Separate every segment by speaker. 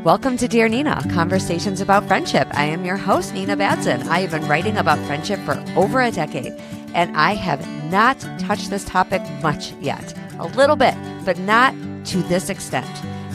Speaker 1: Welcome to Dear Nina, Conversations About Friendship. I am your host, Nina Badson. I have been writing about friendship for over a decade, and I have not touched this topic much yet. A little bit, but not to this extent.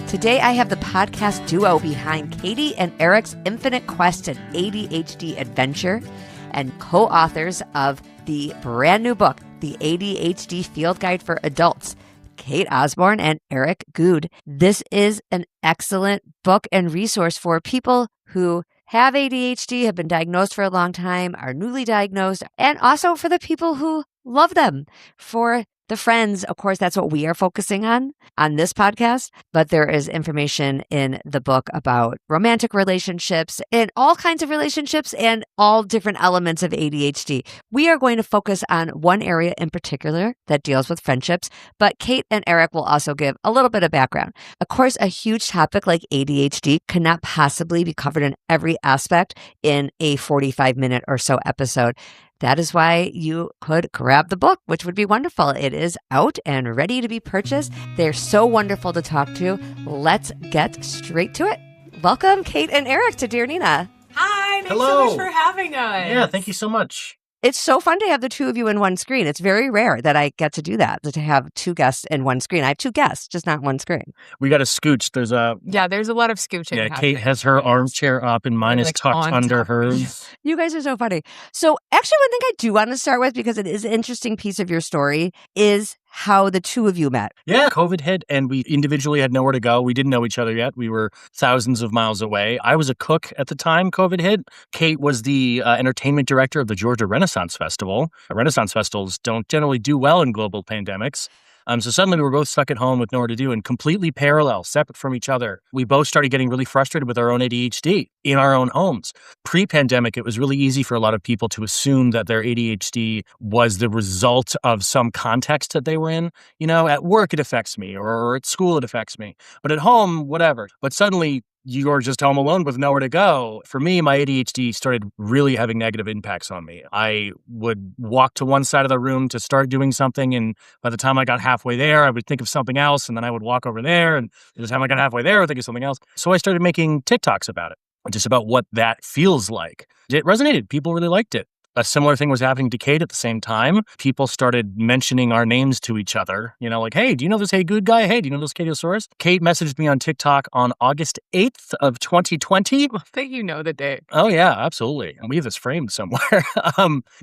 Speaker 1: Today, I have the podcast duo behind Catie and Erik's infinite quest at ADHD Adventure and co-authors of the brand new book, The ADHD Field Guide for Adults, Cate Osborn and Erik Gude. This is an excellent book and resource for people who have ADHD, have been diagnosed for a long time, are newly diagnosed, and also for the people who love them, for the friends. Of course, that's what we are focusing on this podcast, but there is information in the book about romantic relationships and all kinds of relationships and all different elements of ADHD. We are going to focus on one area in particular that deals with friendships, but Cate and Erik will also give a little bit of background. Of course, a huge topic like ADHD cannot possibly be covered in every aspect in a 45-minute or so episode. That is why you could grab the book, which would be wonderful. It is out and ready to be purchased. They're so wonderful to talk to. Let's get straight to it. Welcome, Cate and Erik, to Dear Nina.
Speaker 2: Hi, thanks
Speaker 3: Hello.
Speaker 2: so much for having us.
Speaker 3: Yeah, thank you so much.
Speaker 1: It's so fun to have the two of you in one screen. It's very rare that I get to do that, to have two guests in one screen. I have two guests, just not one screen.
Speaker 3: We got to scooch. There's a
Speaker 2: There's a lot of scooching.
Speaker 3: Cate
Speaker 2: happening.
Speaker 3: has her armchair up and mine is
Speaker 2: Like
Speaker 3: tucked
Speaker 2: on
Speaker 3: under
Speaker 2: top.
Speaker 3: hers.
Speaker 1: You guys are so funny. So actually, one thing I do want to start with, because it is an interesting piece of your story, is how the two of you met.
Speaker 3: Yeah, COVID hit and we individually had nowhere to go. We didn't know each other yet. We were thousands of miles away. I was a cook at the time COVID hit. Cate was the entertainment director of the Georgia Renaissance Festival. Renaissance festivals don't generally do well in global pandemics. So suddenly we were both stuck at home with nowhere to do and completely parallel, separate from each other. We both started getting really frustrated with our own ADHD in our own homes. Pre-pandemic, it was really easy for a lot of people to assume that their ADHD was the result of some context that they were in. You know, at work it affects me, or at school it affects me. But at home, whatever. But suddenly you're just home alone with nowhere to go. For me, my ADHD started really having negative impacts on me. I would walk to one side of the room to start doing something, and by the time I got halfway there, I would think of something else, and then I would walk over there, and by the time I got halfway there, I would think of something else. So I started making TikToks about it, just about what that feels like. It resonated. People really liked it. A similar thing was happening to Cate at the same time. People started mentioning our names to each other. You know, like, hey, do you know this Hey Good guy? Hey, do you know this Catiosaurus? Cate messaged me on TikTok on August 8th of 2020.
Speaker 2: I think you know the date.
Speaker 3: Oh, yeah, absolutely. We have this framed somewhere.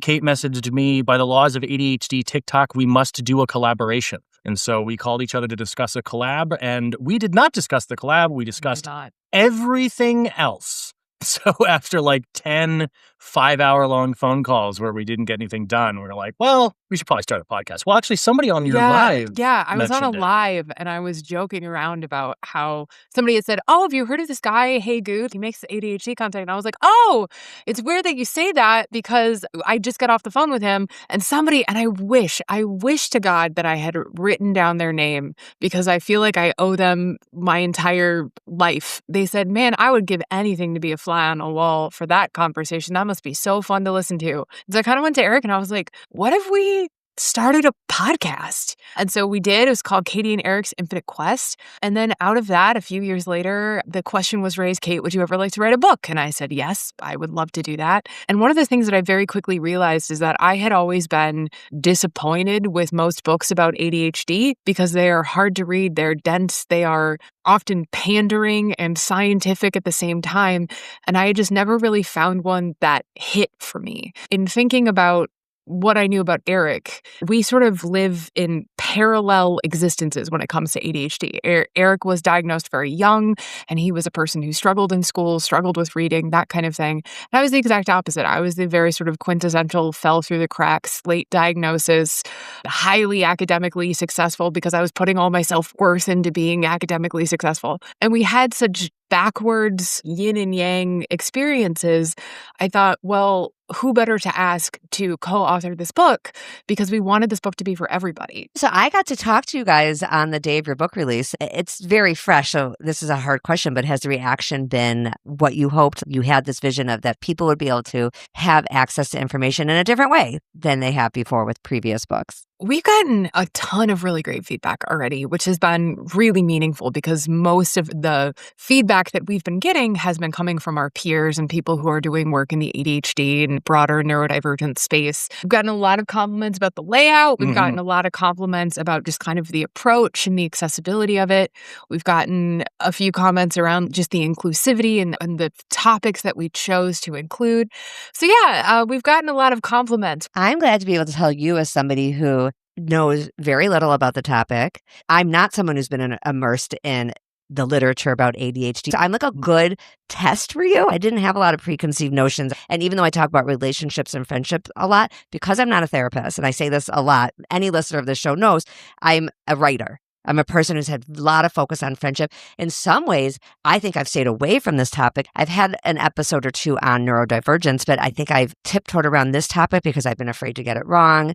Speaker 3: Cate messaged me, by the laws of ADHD TikTok, we must do a collaboration. And so we called each other to discuss a collab, and we did not discuss the collab. We discussed everything else. So after like 10 5-hour-long phone calls where we didn't get anything done, we were like, well, we should probably start a podcast. Well, actually, somebody on your live.
Speaker 2: Yeah, I was on a
Speaker 3: mentioned it.
Speaker 2: live and I was joking around about how somebody had said, oh, have you heard of this guy, Hey Gude? He makes ADHD content. And I was like, oh, it's weird that you say that because I just got off the phone with him and I wish to God that I had written down their name because I feel like I owe them my entire life. They said, man, I would give anything to be a fly on a wall for that conversation. That must be so fun to listen to. So I kind of went to Erik and I was like, what if we started a podcast? And so we did. It was called Catie and Erik's Infinite Quest. And then out of that, a few years later, the question was raised, Cate, would you ever like to write a book? And I said, yes, I would love to do that. And one of the things that I very quickly realized is that I had always been disappointed with most books about ADHD because they are hard to read. They're dense. They are often pandering and scientific at the same time. And I had just never really found one that hit for me. In thinking about what I knew about Erik, we sort of live in parallel existences when it comes to ADHD. Erik was diagnosed very young, and he was a person who struggled in school, struggled with reading, that kind of thing. And I was the exact opposite. I was the very sort of quintessential fell through the cracks, late diagnosis, highly academically successful because I was putting all my self-worth into being academically successful. And we had such backwards yin and yang experiences. I thought, well, who better to ask to co-author this book because we wanted this book to be for everybody.
Speaker 1: So I got to talk to you guys on the day of your book release. It's very fresh, so this is a hard question, but has the reaction been what you hoped? You had this vision of that people would be able to have access to information in a different way than they have before with previous books.
Speaker 2: We've gotten a ton of really great feedback already, which has been really meaningful because most of the feedback that we've been getting has been coming from our peers and people who are doing work in the ADHD and broader neurodivergent space. We've gotten a lot of compliments about the layout. We've gotten a lot of compliments about just kind of the approach and the accessibility of it. We've gotten a few comments around just the inclusivity and the topics that we chose to include. So yeah, we've gotten a lot of compliments.
Speaker 1: I'm glad to be able to tell you, as somebody who knows very little about the topic. I'm not someone who's been immersed in the literature about ADHD. So I'm like a good test for you. I didn't have a lot of preconceived notions. And even though I talk about relationships and friendships a lot, because I'm not a therapist, and I say this a lot, any listener of this show knows I'm a writer. I'm a person who's had a lot of focus on friendship. In some ways, I think I've stayed away from this topic. I've had an episode or two on neurodivergence, but I think I've tiptoed around this topic because I've been afraid to get it wrong.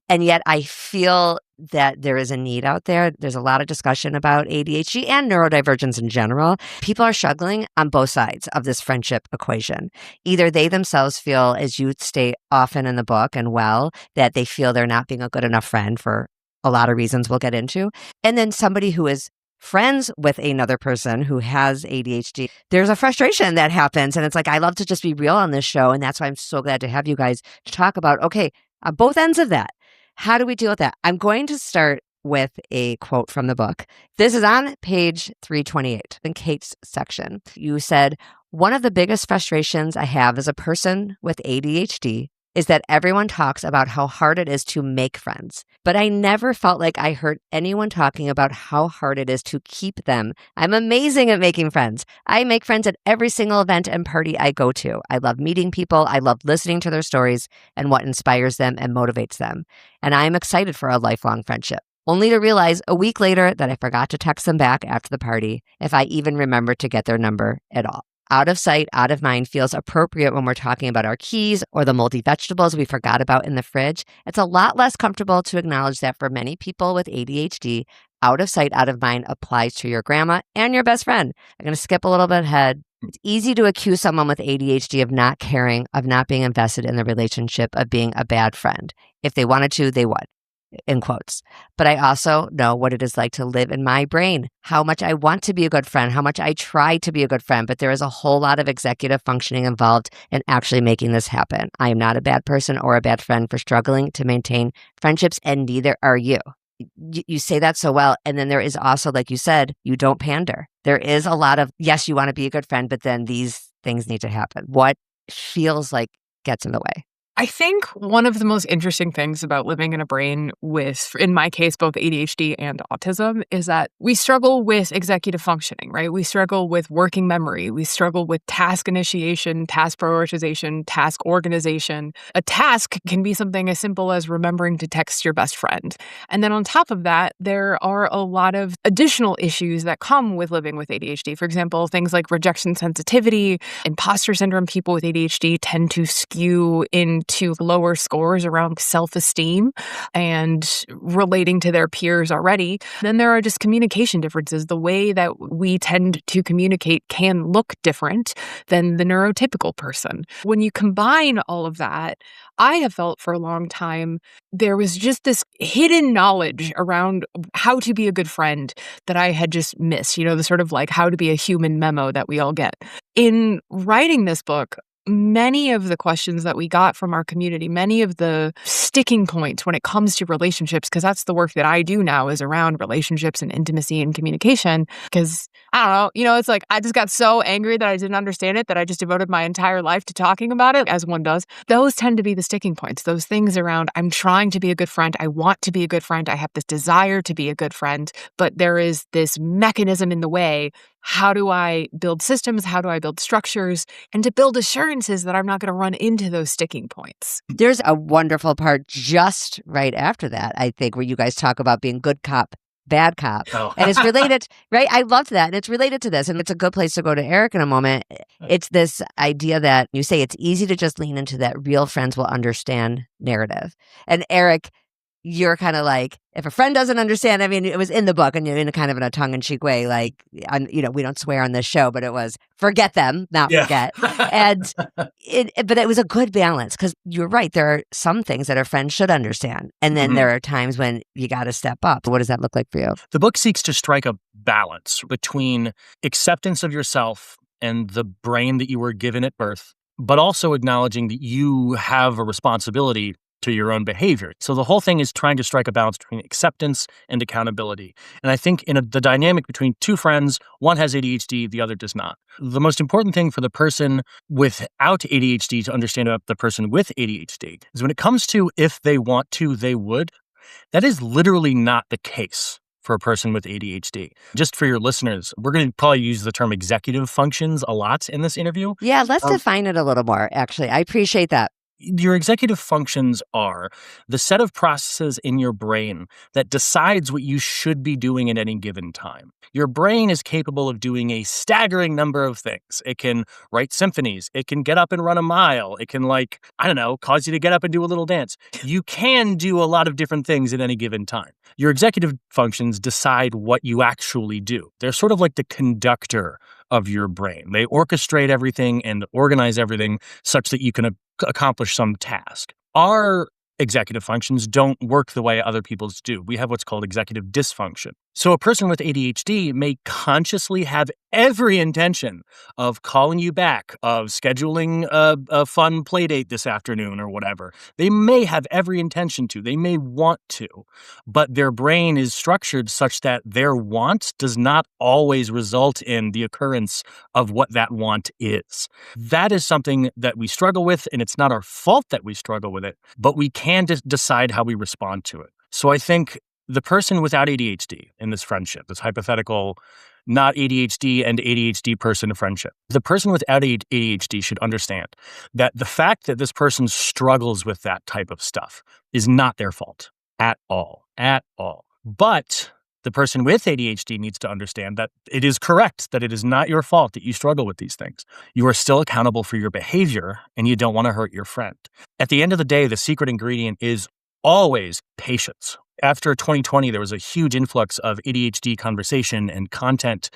Speaker 1: And yet I feel that there is a need out there. There's a lot of discussion about ADHD and neurodivergence in general. People are struggling on both sides of this friendship equation. Either they themselves feel, as you state often in the book and that they feel they're not being a good enough friend for a lot of reasons we'll get into. And then somebody who is friends with another person who has ADHD, there's a frustration that happens. And it's like, I love to just be real on this show. And that's why I'm so glad to have you guys to talk about, okay, on both ends of that, how do we deal with that? I'm going to start with a quote from the book. This is on page 328 in Cate's section. You said, "One of the biggest frustrations I have as a person with ADHD is that everyone talks about how hard it is to make friends. But I never felt like I heard anyone talking about how hard it is to keep them. I'm amazing at making friends. I make friends at every single event and party I go to. I love meeting people. I love listening to their stories and what inspires them and motivates them. And I am excited for a lifelong friendship. Only to realize a week later that I forgot to text them back after the party, if I even remembered to get their number at all. Out of sight, out of mind feels appropriate when we're talking about our keys or the moldy vegetables we forgot about in the fridge. It's a lot less comfortable to acknowledge that for many people with ADHD, out of sight, out of mind applies to your grandma and your best friend. I'm going to skip a little bit ahead. It's easy to accuse someone with ADHD of not caring, of not being invested in the relationship, of being a bad friend. If they wanted to, they would. In quotes. But I also know what it is like to live in my brain, how much I want to be a good friend, how much I try to be a good friend, but there is a whole lot of executive functioning involved in actually making this happen. I am not a bad person or a bad friend for struggling to maintain friendships, and neither are you. You say that so well. And then there is also, like you said, you don't pander. There is a lot of, yes, you want to be a good friend, but then these things need to happen. What feels like gets in the way?
Speaker 2: I think one of the most interesting things about living in a brain with, in my case, both ADHD and autism, is that we struggle with executive functioning, right? We struggle with working memory. We struggle with task initiation, task prioritization, task organization. A task can be something as simple as remembering to text your best friend. And then on top of that, there are a lot of additional issues that come with living with ADHD. For example, things like rejection sensitivity, imposter syndrome. People with ADHD tend to skew into lower scores around self-esteem and relating to their peers already. Then there are just communication differences. The way that we tend to communicate can look different than the neurotypical person. When you combine all of that, I have felt for a long time there was just this hidden knowledge around how to be a good friend that I had just missed, the sort of like how to be a human memo that we all get. In writing this book, many of the questions that we got from our community, many of the sticking points when it comes to relationships, because that's the work that I do now is around relationships and intimacy and communication. Because I don't know, it's like I just got so angry that I didn't understand it that I just devoted my entire life to talking about it, as one does. Those tend to be the sticking points. Those things around I'm trying to be a good friend. I want to be a good friend. I have this desire to be a good friend, but there is this mechanism in the way. How do I build systems? How do I build structures? And to build assurances that I'm not going to run into those sticking points.
Speaker 1: There's a wonderful part just right after that, I think, where you guys talk about being good cop, bad cop.
Speaker 3: Oh.
Speaker 1: And it's related, right? I loved that. And it's related to this. And it's a good place to go to Erik in a moment. It's this idea that you say it's easy to just lean into that real friends will understand narrative. And Erik, you're kind of like, if a friend doesn't understand, I mean, it was in the book and in a kind of in a tongue-in-cheek way, like, we don't swear on this show, but it was forget them, not forget. And but it was a good balance because you're right. There are some things that our friends should understand. And then there are times when you got to step up. What does that look like for you?
Speaker 3: The book seeks to strike a balance between acceptance of yourself and the brain that you were given at birth, but also acknowledging that you have a responsibility to your own behavior. So the whole thing is trying to strike a balance between acceptance and accountability. And I think in the dynamic between two friends, one has ADHD, the other does not. The most important thing for the person without ADHD to understand about the person with ADHD is when it comes to if they want to, they would. That is literally not the case for a person with ADHD. Just for your listeners, we're going to probably use the term executive functions a lot in this interview.
Speaker 1: Yeah, let's define it a little more, actually. I appreciate that.
Speaker 3: Your executive functions are the set of processes in your brain that decides what you should be doing at any given time. Your brain is capable of doing a staggering number of things. It can write symphonies. It can get up and run a mile. It can, cause you to get up and do a little dance. You can do a lot of different things at any given time. Your executive functions decide what you actually do. They're sort of like the conductor of your brain. They orchestrate everything and organize everything such that you can accomplish some task. Our executive functions don't work the way other people's do. We have what's called executive dysfunction. So a person with ADHD may consciously have every intention of calling you back, of scheduling a fun play date this afternoon or whatever. They may have every intention to. They may want to. But their brain is structured such that their want does not always result in the occurrence of what that want is. That is something that we struggle with, and it's not our fault that we struggle with it, but we can decide how we respond to it. So I think the person without ADHD in this friendship, this hypothetical not ADHD and ADHD person friendship, the person without ADHD should understand that the fact that this person struggles with that type of stuff is not their fault at all. But the person with ADHD needs to understand that it is correct, that it is not your fault that you struggle with these things. You are still accountable for your behavior, and you don't want to hurt your friend. At the end of the day, the secret ingredient is always patience. After 2020, there was a huge influx of ADHD conversation and content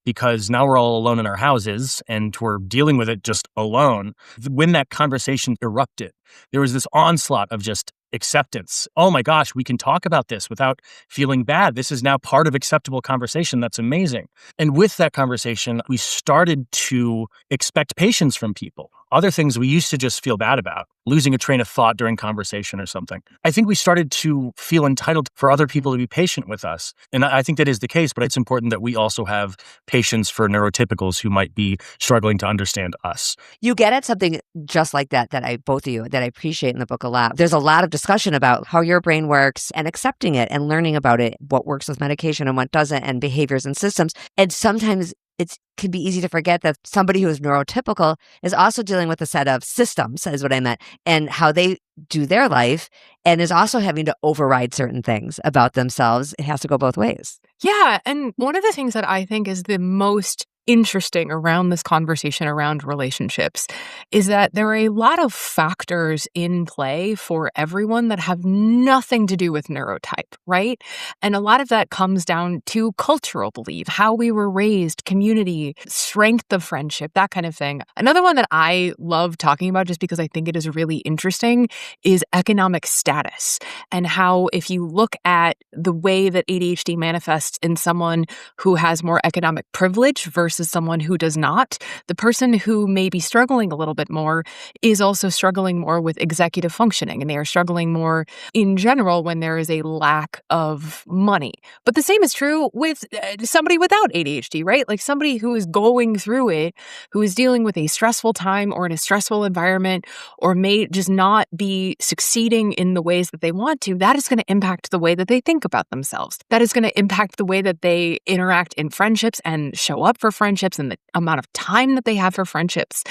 Speaker 3: because now we're all alone in our houses and we're dealing with it just alone. When that conversation erupted, there was this onslaught of just acceptance. Oh my gosh, we can talk about this without feeling bad. This is now part of acceptable conversation. That's amazing. And with that conversation, we started to expect patience from people. Other things we used to just feel bad about, losing a train of thought during conversation or something. I think we started to feel entitled for other people to be patient with us. And I think that is the case, but it's important that we also have patience for neurotypicals who might be struggling to understand us.
Speaker 1: You get at something just like that both of you, that I appreciate in the book a lot. There's a lot of discussion about how your brain works and accepting it and learning about it, what works with medication and what doesn't, and behaviors and systems. And sometimes it can be easy to forget that somebody who is neurotypical is also dealing with a set of systems, is what I meant, and how they do their life, and is also having to override certain things about themselves. It has to go both ways.
Speaker 2: Yeah. And one of the things that I think is the most interesting around this conversation around relationships is that there are a lot of factors in play for everyone that have nothing to do with neurotype, right? And a lot of that comes down to cultural belief, how we were raised, community, strength of friendship, that kind of thing. Another one that I love talking about just because I think it is really interesting is economic status, and how if you look at the way that ADHD manifests in someone who has more economic privilege versus someone who does not, the person who may be struggling a little bit more is also struggling more with executive functioning, and they are struggling more in general when there is a lack of money. But the same is true with somebody without ADHD, right? Like somebody who is going through it, who is dealing with a stressful time or in a stressful environment, or may just not be succeeding in the ways that they want to, that is going to impact the way that they think about themselves. That is going to impact the way that they interact in friendships and show up for friendships friendships and the amount of time that they have for friendships.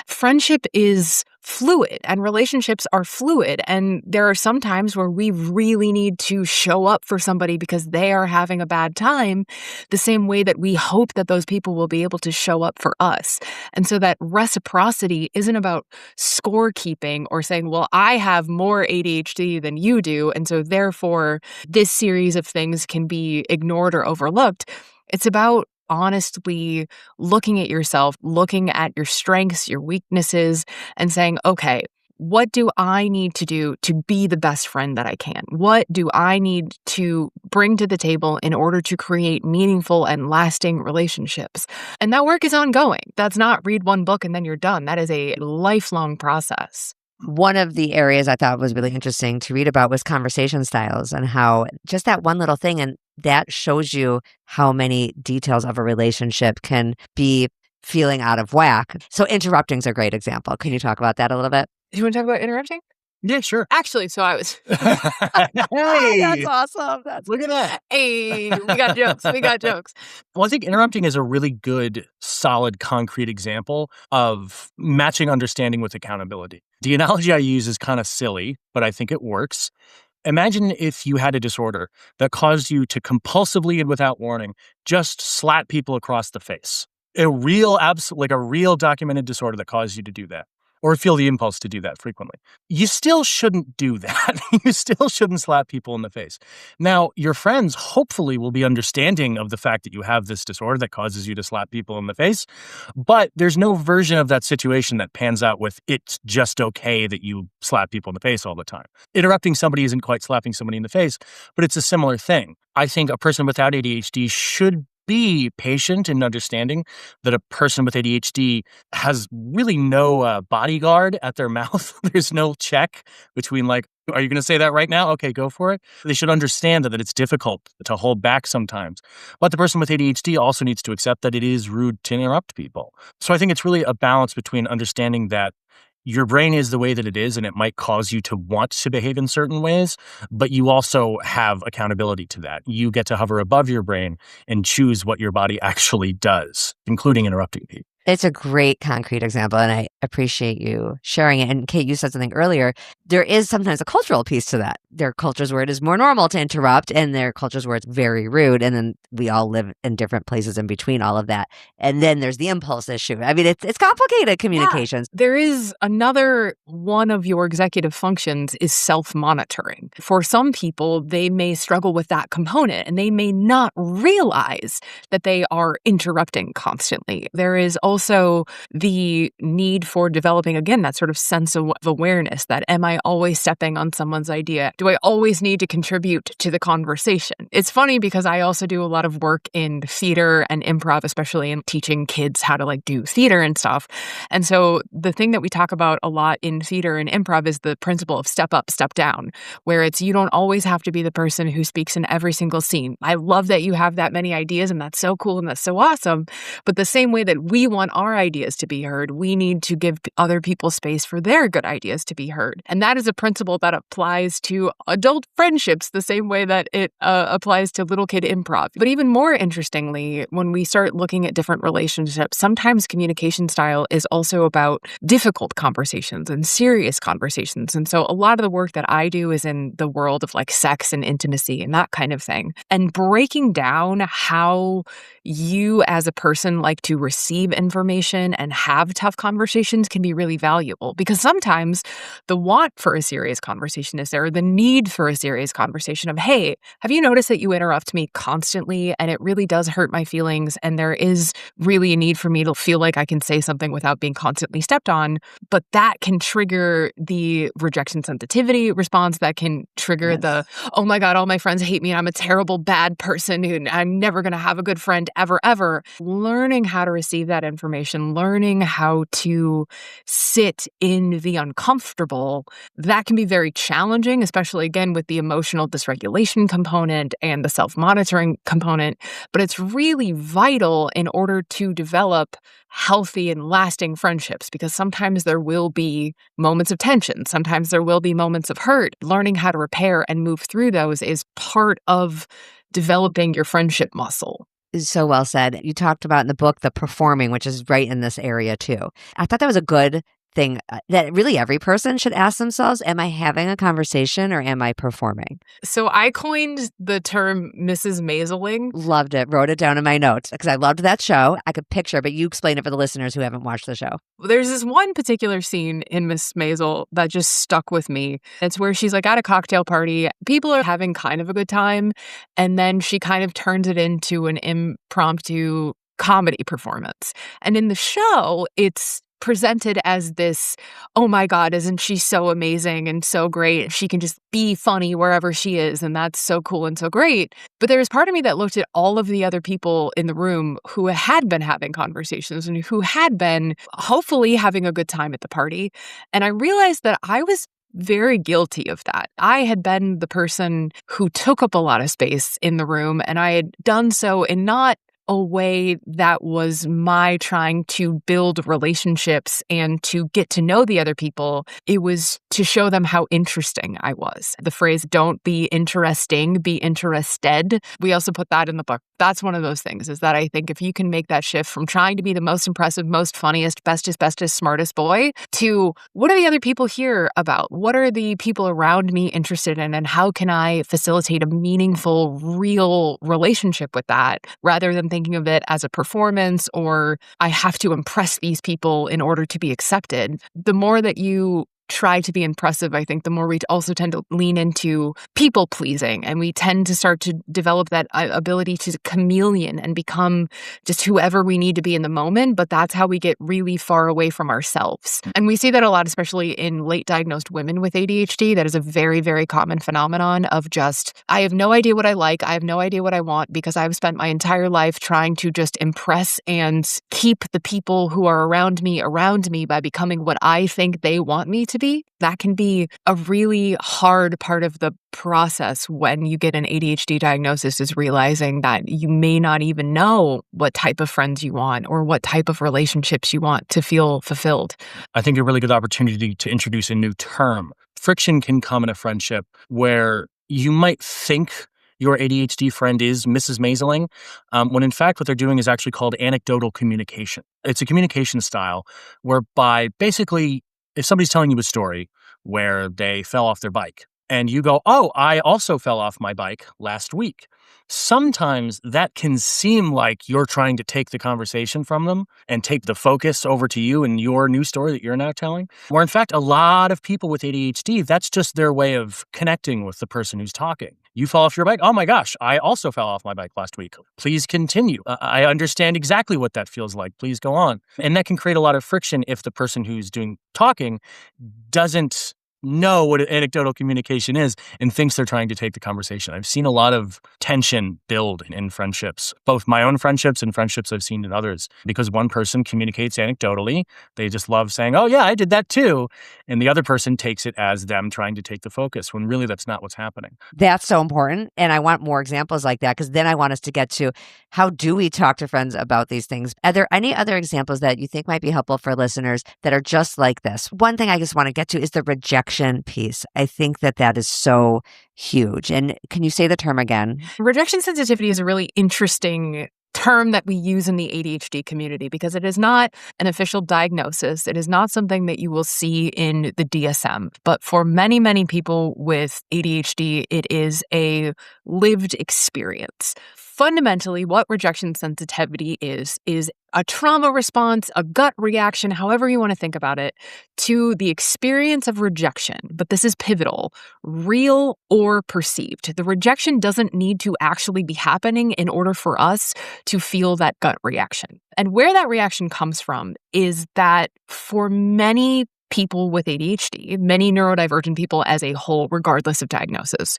Speaker 2: Friendship is fluid and relationships are fluid. And there are some times where we really need to show up for somebody because they are having a bad time, the same way that we hope that those people will be able to show up for us. And so that reciprocity isn't about scorekeeping or saying, well, I have more ADHD than you do, and so therefore this series of things can be ignored or overlooked. It's about honestly looking at yourself, looking at your strengths, your weaknesses, and saying, okay, what do I need to do to be the best friend that I can? What do I need to bring to the table in order to create meaningful and lasting relationships? And that work is ongoing. That's not read one book and then you're done. That is a lifelong process.
Speaker 1: One of the areas I thought was really interesting to read about was conversation styles and how just that one little thing, and that shows you how many details of a relationship can be feeling out of whack. So interrupting is a great example. Can you talk about that a little bit?
Speaker 2: Do you want to talk about interrupting?
Speaker 3: Yeah, sure.
Speaker 2: Actually, so I was...
Speaker 3: Hey!
Speaker 1: That's awesome.
Speaker 3: Look at that.
Speaker 2: Hey, we got jokes. We got jokes.
Speaker 3: Well, I think interrupting is a really good, solid, concrete example of matching understanding with accountability. The analogy I use is kind of silly, but I think it works. Imagine if you had a disorder that caused you to compulsively and without warning just slap people across the face. A real documented disorder that caused you to do that, or feel the impulse to do that frequently. You still shouldn't do that. You still shouldn't slap people in the face. Now, your friends hopefully will be understanding of the fact that you have this disorder that causes you to slap people in the face, but there's no version of that situation that pans out with it's just okay that you slap people in the face all the time. Interrupting somebody isn't quite slapping somebody in the face, but it's a similar thing. I think a person without ADHD should be patient and understanding that a person with ADHD has really no bodyguard at their mouth. There's no check between like, are you going to say that right now? Okay, go for it. They should understand that it's difficult to hold back sometimes. But the person with ADHD also needs to accept that it is rude to interrupt people. So I think it's really a balance between understanding that your brain is the way that it is, and it might cause you to want to behave in certain ways, but you also have accountability to that. You get to hover above your brain and choose what your body actually does, including interrupting people.
Speaker 1: It's a great concrete example, and I appreciate you sharing it. And Cate, you said something earlier. There is sometimes a cultural piece to that. There are cultures where it is more normal to interrupt, and there are cultures where it's very rude. And then we all live in different places in between all of that. And then there's the impulse issue. I mean, it's complicated communications.
Speaker 2: Yeah. There is another one of your executive functions is self-monitoring. For some people, they may struggle with that component, and they may not realize that they are interrupting constantly. There is also the need for developing, again, that sort of sense of awareness that, am I always stepping on someone's idea? Do I always need to contribute to the conversation? It's funny because I also do a lot of work in theater and improv, especially in teaching kids how to do theater and stuff. And so the thing that we talk about a lot in theater and improv is the principle of step up, step down, where it's you don't always have to be the person who speaks in every single scene. I love that you have that many ideas, and that's so cool and that's so awesome. But the same way that we want our ideas to be heard, we need to give other people space for their good ideas to be heard. And that is a principle that applies to adult friendships the same way that it applies to little kid improv. But even more interestingly, when we start looking at different relationships, sometimes communication style is also about difficult conversations and serious conversations. And so a lot of the work that I do is in the world of sex and intimacy and that kind of thing. And breaking down how you as a person like to receive information and have tough conversations can be really valuable, because sometimes the want for a serious conversation is there, or the need for a serious conversation of, hey, have you noticed that you interrupt me constantly and it really does hurt my feelings, and there is really a need for me to feel like I can say something without being constantly stepped on. But that can trigger the rejection sensitivity response, that can trigger the, oh my God, all my friends hate me and I'm a terrible bad person and I'm never going to have a good friend ever. Learning how to receive that information, learning how to sit in the uncomfortable, that can be very challenging, especially again with the emotional dysregulation component and the self-monitoring component. But it's really vital in order to develop healthy and lasting friendships, because sometimes there will be moments of tension. Sometimes there will be moments of hurt. Learning how to repair and move through those is part of developing your friendship muscle.
Speaker 1: So well said. You talked about in the book the performing, which is right in this area too. I thought that was a good thing that really every person should ask themselves, am I having a conversation or am I performing?
Speaker 2: So I coined the term Mrs. Maiseling.
Speaker 1: Loved it. Wrote it down in my notes because I loved that show. I could picture, but you explain it for the listeners who haven't watched the show.
Speaker 2: There's this one particular scene in Miss Maisel that just stuck with me. It's where she's like at a cocktail party. People are having kind of a good time. And then she kind of turns it into an impromptu comedy performance. And in the show, it's presented as this, oh my God, isn't she so amazing and so great? She can just be funny wherever she is. And that's so cool and so great. But there was part of me that looked at all of the other people in the room who had been having conversations and who had been hopefully having a good time at the party. And I realized that I was very guilty of that. I had been the person who took up a lot of space in the room, and I had done so in not a way that was my trying to build relationships and to get to know the other people. It was to show them how interesting I was. The phrase, don't be interesting, be interested. We also put that in the book. That's one of those things, is that I think if you can make that shift from trying to be the most impressive, most funniest, bestest, smartest boy to what are the other people here about? What are the people around me interested in? And how can I facilitate a meaningful, real relationship with that rather than thinking of it as a performance or I have to impress these people in order to be accepted. The more that you try to be impressive, I think the more we also tend to lean into people pleasing, and we tend to start to develop that ability to chameleon and become just whoever we need to be in the moment. But that's how we get really far away from ourselves. And we see that a lot, especially in late diagnosed women with ADHD. That is a very, very common phenomenon of just, I have no idea what I like. I have no idea what I want because I've spent my entire life trying to just impress and keep the people who are around me by becoming what I think they want me to be. That can be a really hard part of the process when you get an ADHD diagnosis, is realizing that you may not even know what type of friends you want or what type of relationships you want to feel fulfilled.
Speaker 3: I think a really good opportunity to introduce a new term. Friction can come in a friendship where you might think your ADHD friend is Mrs. Maiseling, when in fact what they're doing is actually called anecdotal communication. It's a communication style whereby basically if somebody's telling you a story where they fell off their bike and you go, oh, I also fell off my bike last week. Sometimes that can seem like you're trying to take the conversation from them and take the focus over to you and your new story that you're now telling. Where in fact, a lot of people with ADHD, that's just their way of connecting with the person who's talking. You fell off your bike? Oh my gosh, I also fell off my bike last week. Please continue. I understand exactly what that feels like. Please go on. And that can create a lot of friction if the person who's doing talking doesn't know what anecdotal communication is and thinks they're trying to take the conversation. I've seen a lot of tension build in friendships, both my own friendships and friendships I've seen in others, because one person communicates anecdotally. They just love saying, oh yeah, I did that too. And the other person takes it as them trying to take the focus when really that's not what's happening.
Speaker 1: That's so important. And I want more examples like that because then I want us to get to how do we talk to friends about these things? Are there any other examples that you think might be helpful for listeners that are just like this? One thing I just want to get to is the rejection piece. I think that is so huge. And can you say the term again?
Speaker 2: Rejection sensitivity is a really interesting term that we use in the ADHD community because it is not an official diagnosis. It is not something that you will see in the DSM. But for many, many people with ADHD, it is a lived experience. Fundamentally, what rejection sensitivity is a trauma response, a gut reaction, however you want to think about it, to the experience of rejection. But this is pivotal, real or perceived. The rejection doesn't need to actually be happening in order for us to feel that gut reaction. And where that reaction comes from is that for many people with ADHD, many neurodivergent people as a whole, regardless of diagnosis,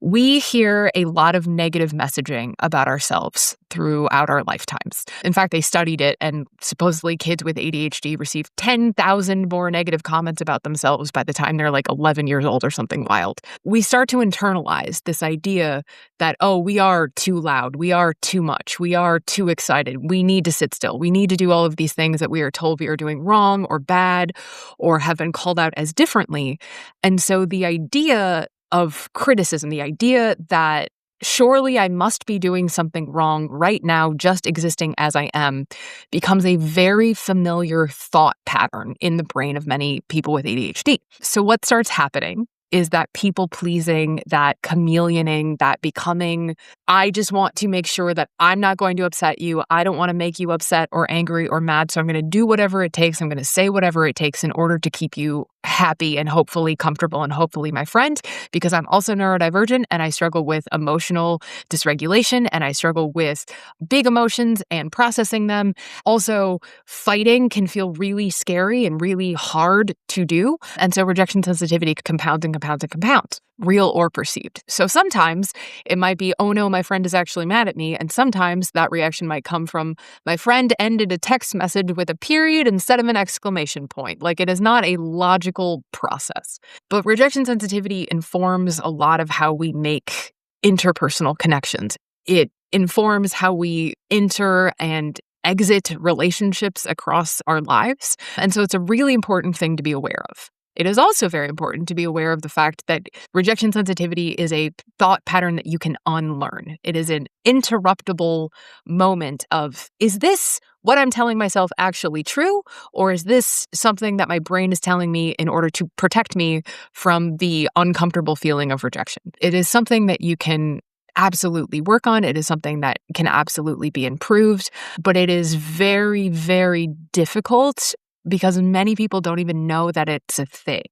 Speaker 2: we hear a lot of negative messaging about ourselves throughout our lifetimes. In fact, they studied it, and supposedly kids with ADHD receive 10,000 more negative comments about themselves by the time they're like 11 years old or something wild. We start to internalize this idea that, oh, we are too loud, we are too much, we are too excited, we need to sit still, we need to do all of these things that we are told we are doing wrong or bad or have been called out as differently. And so the idea of criticism, the idea that surely I must be doing something wrong right now, just existing as I am, becomes a very familiar thought pattern in the brain of many people with ADHD. So what starts happening is that people pleasing, that chameleoning, that becoming, I just want to make sure that I'm not going to upset you. I don't want to make you upset or angry or mad. So I'm going to do whatever it takes. I'm going to say whatever it takes in order to keep you happy and hopefully comfortable and hopefully my friend, because I'm also neurodivergent and I struggle with emotional dysregulation and I struggle with big emotions and processing them. Also, fighting can feel really scary and really hard to do. And so rejection sensitivity compounds and compounds and compounds, real or perceived. So sometimes it might be, oh no, my friend is actually mad at me. And sometimes that reaction might come from my friend ended a text message with a period instead of an exclamation point. Like, it is not a logical process. But rejection sensitivity informs a lot of how we make interpersonal connections. It informs how we enter and exit relationships across our lives. And so it's a really important thing to be aware of. It is also very important to be aware of the fact that rejection sensitivity is a thought pattern that you can unlearn. It is an interruptible moment of, is this what I'm telling myself actually true? Or is this something that my brain is telling me in order to protect me from the uncomfortable feeling of rejection? It is something that you can absolutely work on. It is something that can absolutely be improved, but it is very, very difficult because many people don't even know that it's a thing.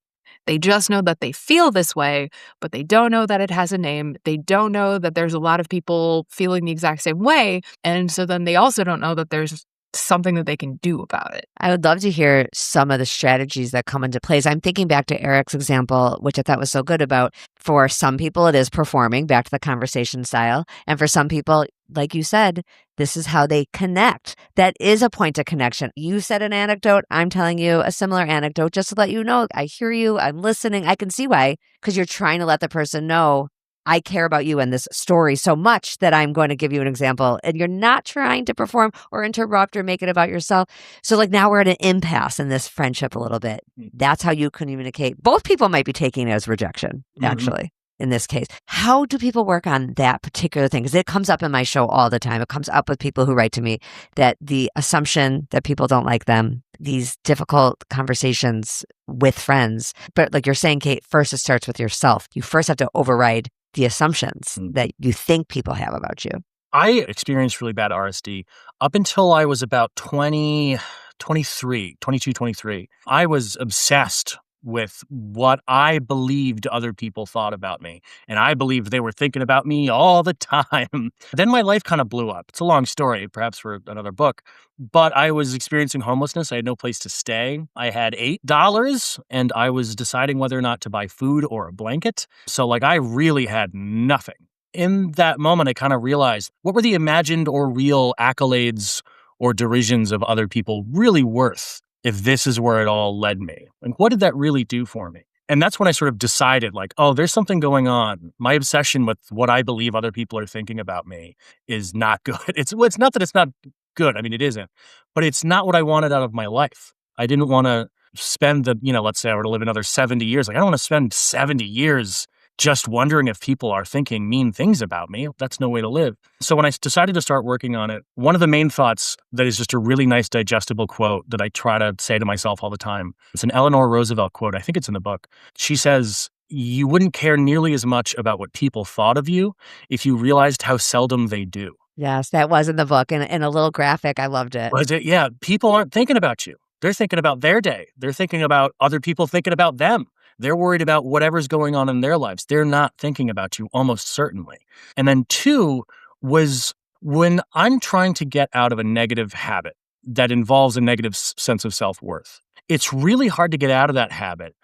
Speaker 2: They just know that they feel this way, but they don't know that it has a name. They don't know that there's a lot of people feeling the exact same way. And so then they also don't know that there's something that they can do about it.
Speaker 1: I would love to hear some of the strategies that come into place. I'm thinking back to Erik's example, which I thought was so good about, for some people, it is performing, back to the conversation style. And for some people, like you said, this is how they connect. That is a point of connection. You said an anecdote. I'm telling you a similar anecdote just to let you know, I hear you, I'm listening. I can see why, because you're trying to let the person know, I care about you and this story so much that I'm going to give you an example. And you're not trying to perform or interrupt or make it about yourself. So like now we're at an impasse in this friendship a little bit. That's how you communicate. Both people might be taking it as rejection, actually, in this case. How do people work on that particular thing? Because it comes up in my show all the time. It comes up with people who write to me that the assumption that people don't like them, these difficult conversations with friends. But like you're saying, Cate, first it starts with yourself. You first have to override the assumptions that you think people have about you.
Speaker 3: I experienced really bad RSD up until I was about 22, 23. I was obsessed with what I believed other people thought about me. And I believed they were thinking about me all the time. Then my life kind of blew up. It's a long story, perhaps for another book. But I was experiencing homelessness. I had no place to stay. I had $8 and I was deciding whether or not to buy food or a blanket. So like I really had nothing. In that moment, I kind of realized, what were the imagined or real accolades or derisions of other people really worth if this is where it all led me? And what did that really do for me? And that's when I sort of decided, like, oh, there's something going on. My obsession with what I believe other people are thinking about me is not good. It's not that it's not good. I mean, it isn't. But it's not what I wanted out of my life. I didn't want to spend let's say I were to live another 70 years. Like, I don't want to spend 70 years just wondering if people are thinking mean things about me. That's no way to live. So when I decided to start working on it, one of the main thoughts that is just a really nice digestible quote that I try to say to myself all the time, it's an Eleanor Roosevelt quote. I think it's in the book. She says, you wouldn't care nearly as much about what people thought of you if you realized how seldom they do.
Speaker 1: Yes, that was in the book. And in a little graphic, I loved it.
Speaker 3: Was it? Yeah. People aren't thinking about you. They're thinking about their day. They're thinking about other people thinking about them. They're worried about whatever's going on in their lives. They're not thinking about you, almost certainly. And then 2 was when I'm trying to get out of a negative habit that involves a negative sense of self-worth. It's really hard to get out of that habit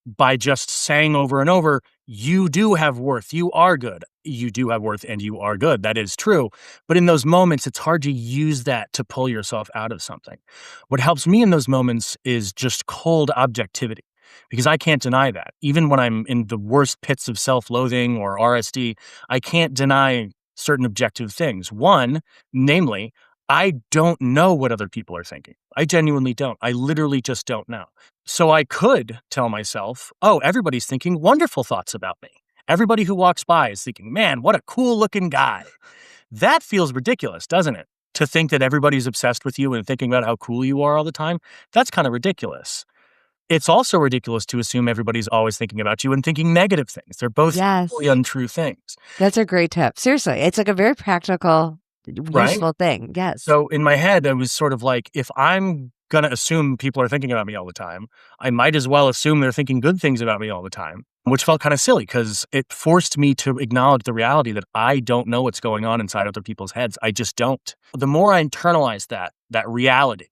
Speaker 3: by just saying over and over, you do have worth, you are good. You do have worth and you are good. That is true. But in those moments, it's hard to use that to pull yourself out of something. What helps me in those moments is just cold objectivity. Because I can't deny that. Even when I'm in the worst pits of self-loathing or RSD, I can't deny certain objective things. One, namely, I don't know what other people are thinking. I genuinely don't. I literally just don't know. So I could tell myself, oh, everybody's thinking wonderful thoughts about me. Everybody who walks by is thinking, man, what a cool looking guy. That feels ridiculous, doesn't it? To think that everybody's obsessed with you and thinking about how cool you are all the time, that's kind of ridiculous. It's also ridiculous to assume everybody's always thinking about you and thinking negative things. They're both totally untrue things.
Speaker 1: That's a great tip. Seriously, it's like a very practical, useful thing. Yes.
Speaker 3: So in my head, I was sort of like, if I'm going to assume people are thinking about me all the time, I might as well assume they're thinking good things about me all the time, which felt kind of silly because it forced me to acknowledge the reality that I don't know what's going on inside other people's heads. I just don't. The more I internalized that reality,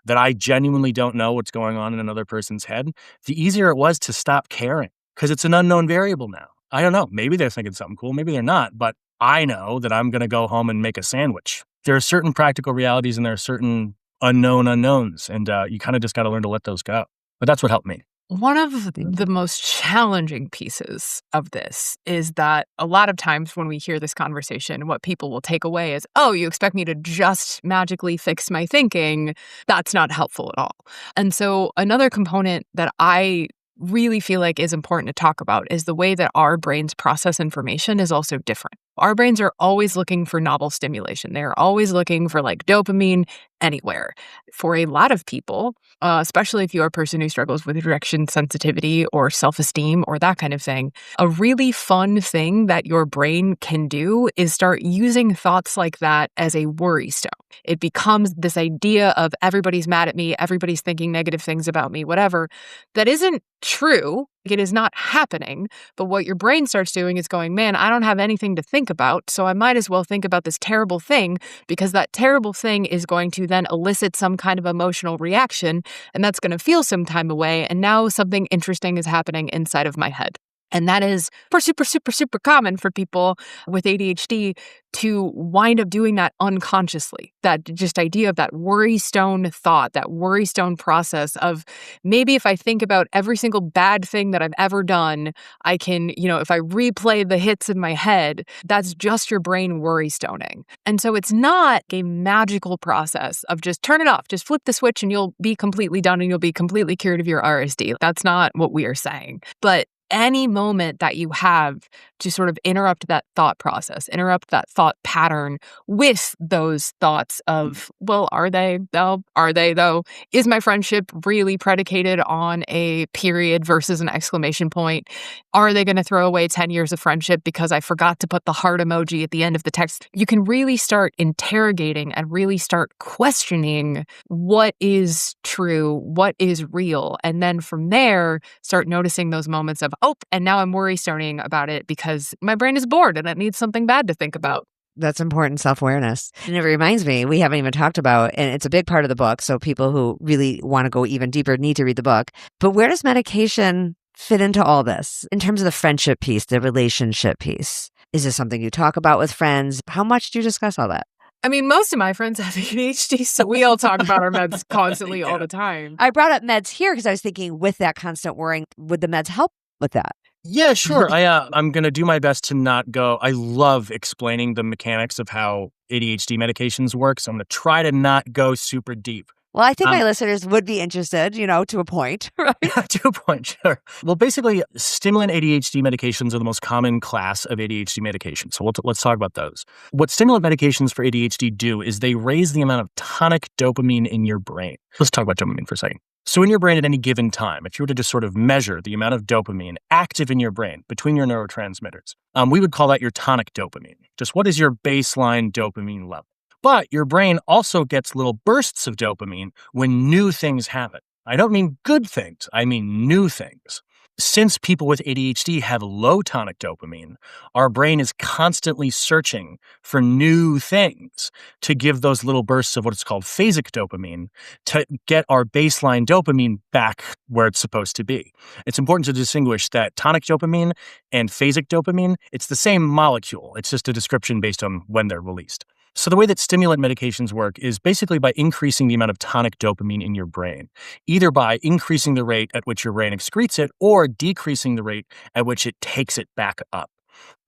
Speaker 3: that I genuinely don't know what's going on in another person's head, the easier it was to stop caring because it's an unknown variable now. I don't know. Maybe they're thinking something cool. Maybe they're not. But I know that I'm going to go home and make a sandwich. There are certain practical realities and there are certain unknown unknowns. And you kind of just got to learn to let those go. But that's what helped me.
Speaker 2: One of the most challenging pieces of this is that a lot of times when we hear this conversation, what people will take away is, oh, you expect me to just magically fix my thinking. That's not helpful at all. And so another component that I really feel like is important to talk about is the way that our brains process information is also different. Our brains are always looking for novel stimulation. They're always looking for like dopamine anywhere. For a lot of people, especially if you're a person who struggles with rejection sensitivity or self-esteem or that kind of thing, a really fun thing that your brain can do is start using thoughts like that as a worry stone. It becomes this idea of everybody's mad at me, everybody's thinking negative things about me, whatever. That isn't true. It is not happening. But what your brain starts doing is going, man, I don't have anything to think about, so I might as well think about this terrible thing because that terrible thing is going to then elicit some kind of emotional reaction, and that's going to feel some time away. And now something interesting is happening inside of my head. And that is super common for people with ADHD to wind up doing that unconsciously. That just idea of that worry stone thought, that worry stone process of maybe if I think about every single bad thing that I've ever done, I can, if I replay the hits in my head, that's just your brain worry stoning. And so it's not a magical process of just turn it off, just flip the switch and you'll be completely done and you'll be completely cured of your RSD. That's not what we are saying. But any moment that you have to sort of interrupt that thought process, interrupt that thought pattern with those thoughts of, well, are they though? Are they though? Is my friendship really predicated on a period versus an exclamation point? Are they going to throw away 10 years of friendship because I forgot to put the heart emoji at the end of the text? You can really start interrogating and really start questioning what is true, what is real. And then from there, start noticing those moments of, oh, and now I'm worry stoning about it because my brain is bored and it needs something bad to think about.
Speaker 1: That's important self-awareness. And it reminds me, we haven't even talked about, and it's a big part of the book, so people who really want to go even deeper need to read the book. But where does medication fit into all this in terms of the friendship piece, the relationship piece? Is this something you talk about with friends? How much do you discuss all that?
Speaker 2: I mean, most of my friends have ADHD, so we all talk about our meds constantly all the time.
Speaker 1: I brought up meds here because I was thinking with that constant worrying, would the meds help with that?
Speaker 3: Yeah, sure. I'm going to do my best to not go. I love explaining the mechanics of how ADHD medications work, so I'm going to try to not go super deep.
Speaker 1: Well, I think my listeners would be interested, to a point, right?
Speaker 3: To a point, sure. Well, basically, stimulant ADHD medications are the most common class of ADHD medications. So let's talk about those. What stimulant medications for ADHD do is they raise the amount of tonic dopamine in your brain. Let's talk about dopamine for a second. So in your brain at any given time, if you were to just sort of measure the amount of dopamine active in your brain between your neurotransmitters, we would call that your tonic dopamine. Just what is your baseline dopamine level? But your brain also gets little bursts of dopamine when new things happen. I don't mean good things, I mean new things. Since people with ADHD have low tonic dopamine, our brain is constantly searching for new things to give those little bursts of what's called phasic dopamine to get our baseline dopamine back where it's supposed to be. It's important to distinguish that tonic dopamine and phasic dopamine, it's the same molecule. It's just a description based on when they're released. So the way that stimulant medications work is basically by increasing the amount of tonic dopamine in your brain, either by increasing the rate at which your brain excretes it or decreasing the rate at which it takes it back up.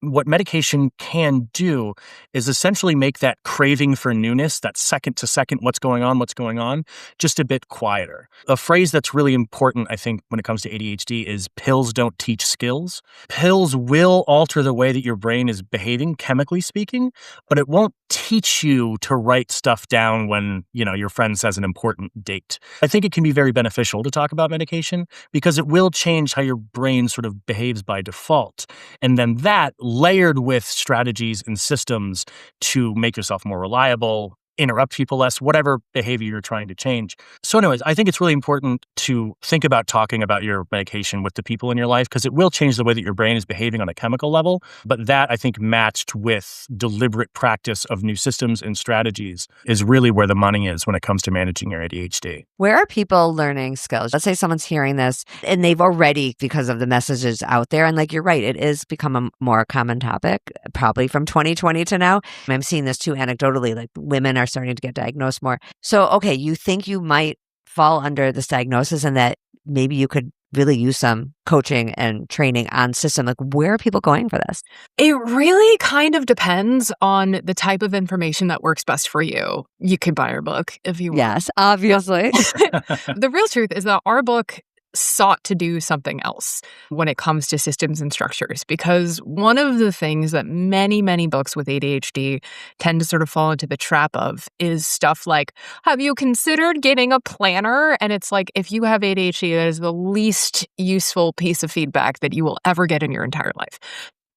Speaker 3: what medication can do is essentially make that craving for newness, that second to second, what's going on, just a bit quieter. A phrase that's really important, I think, when it comes to ADHD is pills don't teach skills. Pills will alter the way that your brain is behaving, chemically speaking, but it won't teach you to write stuff down when, your friend says an important date. I think it can be very beneficial to talk about medication because it will change how your brain sort of behaves by default. And then that layered with strategies and systems to make yourself more reliable, interrupt people less, whatever behavior you're trying to change. So anyways, I think it's really important to think about talking about your medication with the people in your life because it will change the way that your brain is behaving on a chemical level. But that, I think, matched with deliberate practice of new systems and strategies is really where the money is when it comes to managing your ADHD.
Speaker 1: Where are people learning skills? Let's say someone's hearing this and they've already, because of the messages out there, and like you're right, it is become a more common topic, probably from 2020 to now. I'm seeing this too anecdotally, like women are starting to get diagnosed more. So, okay, you think you might fall under this diagnosis and that maybe you could really use some coaching and training on system. Like, where are people going for this?
Speaker 2: It really kind of depends on the type of information that works best for you. You could buy our book if you want.
Speaker 1: Yes, obviously.
Speaker 2: The real truth is that our book sought to do something else when it comes to systems and structures, because one of the things that many, many books with ADHD tend to sort of fall into the trap of is stuff like, have you considered getting a planner? And it's like, if you have ADHD, that is the least useful piece of feedback that you will ever get in your entire life.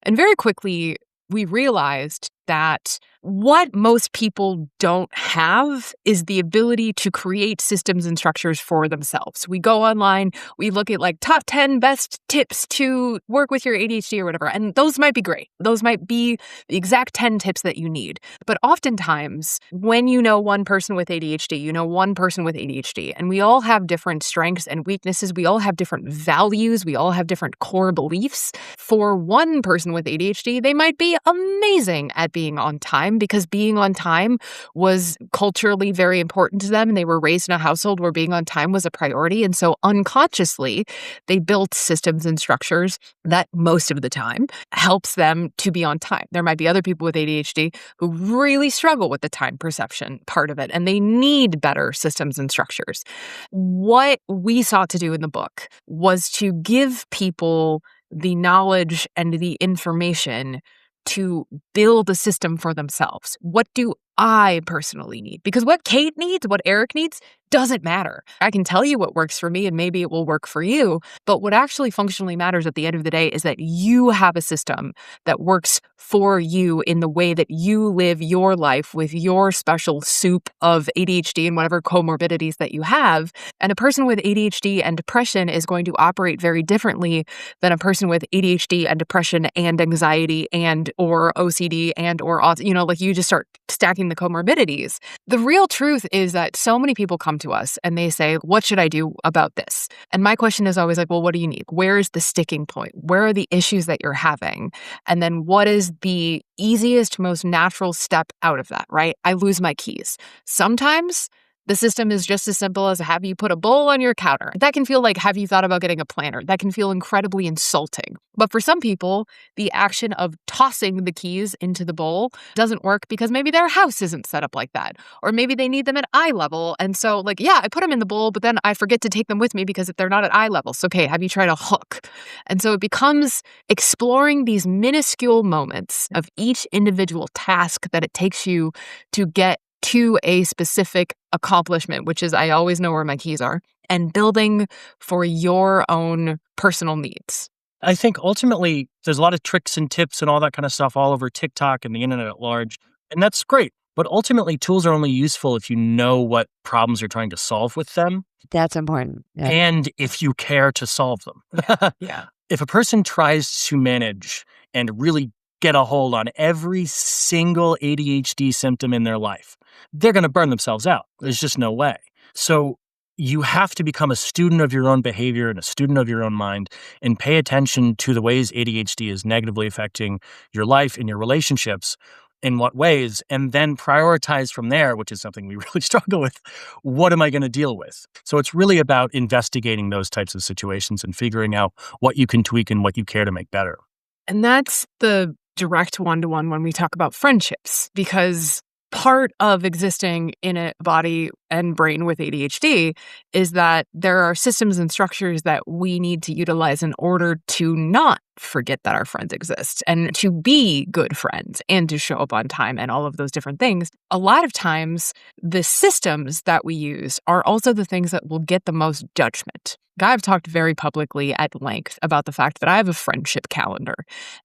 Speaker 2: And very quickly, we realized that what most people don't have is the ability to create systems and structures for themselves. We go online, we look at like top 10 best tips to work with your ADHD or whatever, and those might be great. Those might be the exact 10 tips that you need. But oftentimes, when you know one person with ADHD, you know one person with ADHD, and we all have different strengths and weaknesses. We all have different values. We all have different core beliefs. For one person with ADHD, they might be amazing at being on time because being on time was culturally very important to them, and they were raised in a household where being on time was a priority. And so unconsciously, they built systems and structures that most of the time helps them to be on time. There might be other people with ADHD who really struggle with the time perception part of it, and they need better systems and structures. What we sought to do in the book was to give people the knowledge and the information to build a system for themselves. What do I personally need? Because what Cate needs, what Erik needs, doesn't matter. I can tell you what works for me and maybe it will work for you, but what actually functionally matters at the end of the day is that you have a system that works for you in the way that you live your life with your special soup of ADHD and whatever comorbidities that you have. And a person with ADHD and depression is going to operate very differently than a person with ADHD and depression and anxiety and or OCD and or autism. Like you just start stacking the comorbidities. The real truth is that so many people come to us and they say, what should I do about this? And my question is always like, well, what do you need? Where is the sticking point? Where are the issues that you're having? And then what is the easiest, most natural step out of that, right? I lose my keys. Sometimes the system is just as simple as have you put a bowl on your counter. That can feel like, have you thought about getting a planner? That can feel incredibly insulting. But for some people, the action of tossing the keys into the bowl doesn't work because maybe their house isn't set up like that. Or maybe they need them at eye level. And so I put them in the bowl, but then I forget to take them with me because they're not at eye level. So, okay, have you tried a hook? And so it becomes exploring these minuscule moments of each individual task that it takes you to get to a specific accomplishment, which is I always know where my keys are, and building for your own personal needs.
Speaker 3: I think ultimately there's a lot of tricks and tips and all that kind of stuff all over TikTok and the internet at large, and that's great. But ultimately, tools are only useful if you know what problems you're trying to solve with them.
Speaker 1: That's important. Yeah.
Speaker 3: And if you care to solve them.
Speaker 2: Yeah.
Speaker 3: If a person tries to manage and really get a hold on every single ADHD symptom in their life, they're going to burn themselves out. There's just no way. So you have to become a student of your own behavior and a student of your own mind and pay attention to the ways ADHD is negatively affecting your life and your relationships, in what ways, and then prioritize from there, which is something we really struggle with. What am I going to deal with? So it's really about investigating those types of situations and figuring out what you can tweak and what you care to make better.
Speaker 2: And that's the direct one-to-one when we talk about friendships, because part of existing in a body and brain with ADHD is that there are systems and structures that we need to utilize in order to not forget that our friends exist and to be good friends and to show up on time and all of those different things. A lot of times, the systems that we use are also the things that will get the most judgment. I've talked very publicly at length about the fact that I have a friendship calendar.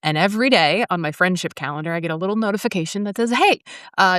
Speaker 2: And every day on my friendship calendar, I get a little notification that says, hey,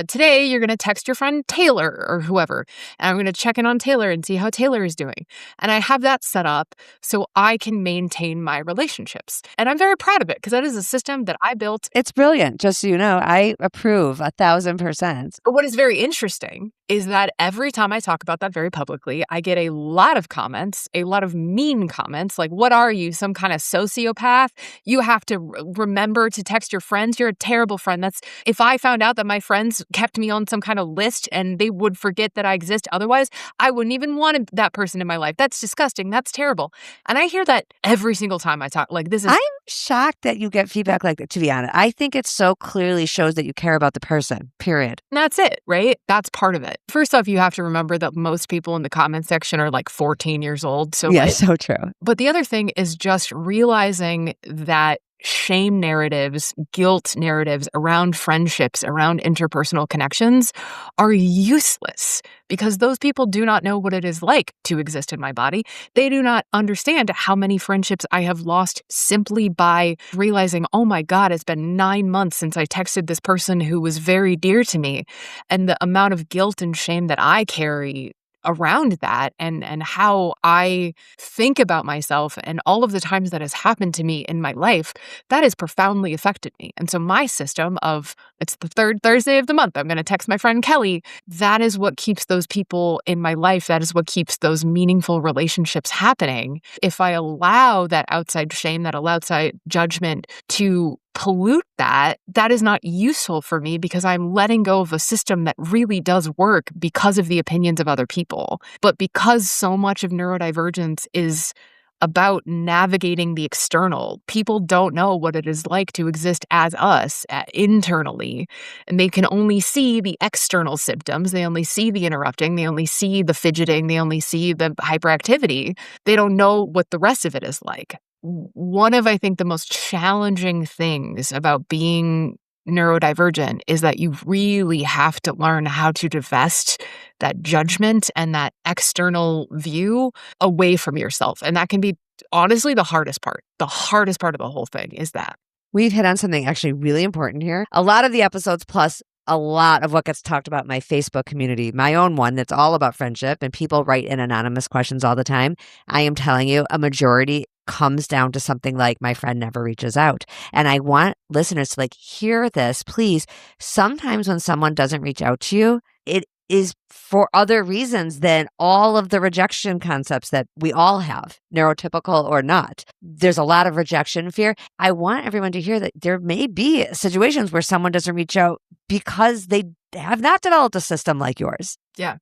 Speaker 2: today you're going to text your friend Taylor or whoever. And I'm going to check in on Taylor and see how Taylor is doing. And I have that set up so I can maintain my relationships. And I'm very proud of it because that is a system that I built.
Speaker 1: It's brilliant. Just so you know, I approve 1,000%.
Speaker 2: But what is very interesting is that every time I talk about that very publicly, I get a lot of comments, a lot of mean comments, like, what are you, some kind of sociopath? You have to remember to text your friends. You're a terrible friend. That's if I found out that my friends kept me on some kind of list and they would forget that I exist otherwise, I wouldn't even want that person in my life. That's disgusting. That's terrible. And I hear that every single time I talk. Like, this is...
Speaker 1: I'm shocked that you get feedback like that, to be honest. I think it so clearly shows that you care about the person, period.
Speaker 2: And that's it, right? That's part of it. First off, you have to remember that most people in the comment section are like 14 years old. So
Speaker 1: yeah, so true.
Speaker 2: But the other thing is just realizing that shame narratives, guilt narratives around friendships, around interpersonal connections are useless because those people do not know what it is like to exist in my body. They do not understand how many friendships I have lost simply by realizing, oh my God, it's been 9 months since I texted this person who was very dear to me. And the amount of guilt and shame that I carry around that and how I think about myself and all of the times that has happened to me in my life, that has profoundly affected me. And so my system of, it's the third Thursday of the month, I'm going to text my friend Kelly, that is what keeps those people in my life. That is what keeps those meaningful relationships happening. If I allow that outside shame, that outside judgment to pollute that is not useful for me because I'm letting go of a system that really does work because of the opinions of other people. But because so much of neurodivergence is about navigating the external, people don't know what it is like to exist as us internally. And they can only see the external symptoms. They only see the interrupting. They only see the fidgeting. They only see the hyperactivity. They don't know what the rest of it is like. One of, I think, the most challenging things about being neurodivergent is that you really have to learn how to divest that judgment and that external view away from yourself. And that can be, honestly, the hardest part. The hardest part of the whole thing is that.
Speaker 1: We've hit on something actually really important here. A lot of the episodes, plus a lot of what gets talked about in my Facebook community, my own one that's all about friendship, and people write in anonymous questions all the time. I am telling you, a majority comes down to something like, my friend never reaches out. And I want listeners to hear this, please. Sometimes when someone doesn't reach out to you, it is for other reasons than all of the rejection concepts that we all have, neurotypical or not. There's a lot of rejection fear. I want everyone to hear that there may be situations where someone doesn't reach out because they have not developed a system like yours.
Speaker 2: Yeah.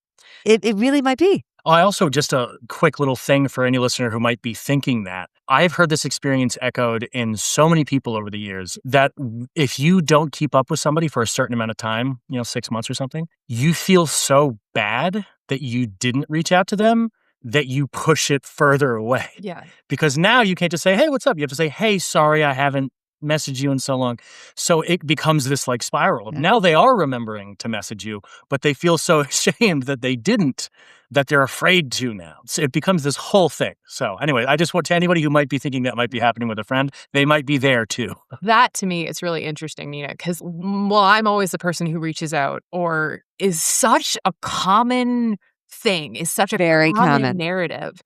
Speaker 1: It really might be.
Speaker 3: I also, just a quick little thing for any listener who might be thinking that. I've heard this experience echoed in so many people over the years that if you don't keep up with somebody for a certain amount of time, 6 months or something, you feel so bad that you didn't reach out to them that you push it further away.
Speaker 2: Yeah.
Speaker 3: Because now you can't just say, hey, what's up? You have to say, hey, sorry, I haven't messaged you in so long. So it becomes this spiral.
Speaker 1: Yeah.
Speaker 3: Now they are remembering to message you, but they feel so ashamed that they didn't, that they're afraid to now. So it becomes this whole thing. So anyway, I just want to anybody who might be thinking that might be happening with a friend, they might be there too.
Speaker 2: That to me is really interesting, Nina, because I'm always the person who reaches out or is such a common thing, is such a
Speaker 1: very common
Speaker 2: narrative.